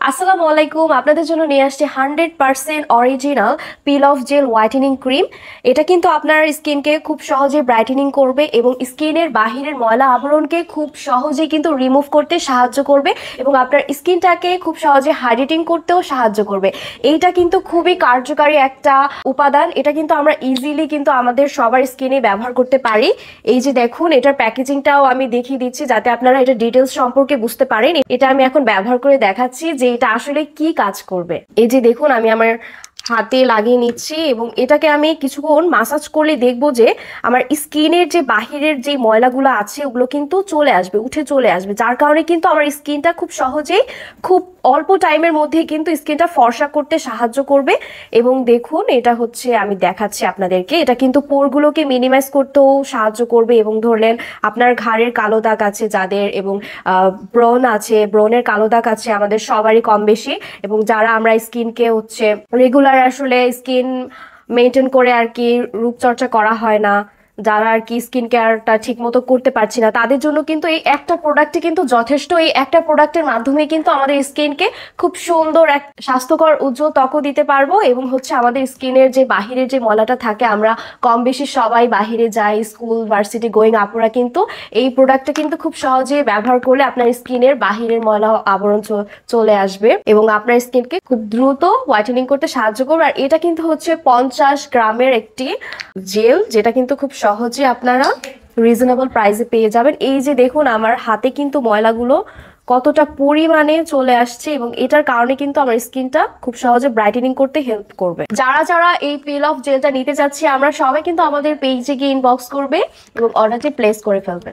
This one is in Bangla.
আসসালামু আলাইকুম, আপনাদের জন্য নিয়ে আসছি 100% original peel off gel whitening cream. এটা কিন্তু আপনার স্কিনকে খুব সহজে ব্রাইটেনিং করবে এবং স্কিনের বাহিরের ময়লা আবরণকে খুব সহজে কিন্তু রিমুভ করতে সাহায্য করবে এবং আপনার স্কিনটাকে খুব সহজে হাইড্রেটিং করতেও সাহায্য করবে। এইটা কিন্তু খুবই কার্যকারী একটা উপাদান। এটা কিন্তু আমরা ইজিলি কিন্তু আমাদের সবার স্কিনে ব্যবহার করতে পারি। এই যে দেখুন, এটার প্যাকেজিংটাও আমি দেখিয়ে দিচ্ছি যাতে আপনারা এটা ডিটেলস সম্পর্কে বুঝতে পারেন। এটা আমি এখন ব্যবহার করে দেখাচ্ছি যে এটা আসলে কি কাজ করবে। এই যে দেখুন, আমি আমার হাতে লাগিয়ে নিচ্ছি এবং এটাকে আমি কিছুক্ষণ মাসাজ করলে দেখবো যে আমার স্কিনের যে বাহিরের যে ময়লাগুলো আছে ওগুলো কিন্তু চলে আসবে, উঠে চলে আসবে, যার কারণে কিন্তু আমার স্কিনটা খুব সহজেই খুব অল্প টাইমের মধ্যে কিন্তু স্কিনটা ফর্সা করতে সাহায্য করবে। এবং দেখুন, এটা হচ্ছে আমি দেখাচ্ছি আপনাদেরকে, এটা কিন্তু পোরগুলোকে মিনিমাইজ করতেও সাহায্য করবে। এবং ধরলেন আপনার ঘাড়ের কালো দাগ আছে যাদের, এবং ব্রণ আছে, ব্রণের কালো দাগ আছে আমাদের সবারই কম বেশি, এবং যারা আমরা স্কিনকে হচ্ছে রেগুলার আসলে স্কিন মেনটেন করে আর কি রূপচর্চা করা হয় না, যারা আর কি স্কিন কেয়ারটা ঠিক মতো করতে পারছি না, তাদের জন্য কিন্তু এই একটা প্রোডাক্টই কিন্তু যথেষ্ট। এই একটা প্রোডাক্টের মাধ্যমে কিন্তু আমাদের স্কিনকে খুব সুন্দর এক স্বাস্থ্যকর উজ্জ্বল ত্বকও দিতে পারবো। এবং হচ্ছে আমাদের স্কিনের যে বাহিরের যে ময়লাটা থাকে, আমরা কম বেশি সবাই বাহিরে যাই, স্কুল ভার্সিটি গোয়িং আপুরা কিন্তু এই প্রোডাক্টটা কিন্তু খুব সহজে ব্যবহার করলে আপনার স্কিনের বাহিরের ময়লা আবরণ চলে আসবে এবং আপনার স্কিনকে খুব দ্রুত হোয়াইটেনিং করতে সাহায্য করবে। আর এটা কিন্তু হচ্ছে 50 গ্রামের একটি জেল, যেটা কিন্তু খুব সহজে আপনারা রিজনেবল প্রাইসে পেয়ে যাবেন। এই যে দেখুন, আমার হাতে কিন্তু ময়লাগুলো কতটা পরিমাণে চলে আসছে এবং এটার কারণে কিন্তু আমার স্কিনটা খুব সহজে ব্রাইটেনিং করতে হেল্প করবে। যারা যারা এই পিল অফ জেলটা নিতে চাচ্ছি, আমরা সবাই কিন্তু আমাদের পেজে গিয়ে ইনবক্স করবে এবং অর্ডারটি প্লেস করে ফেলবে।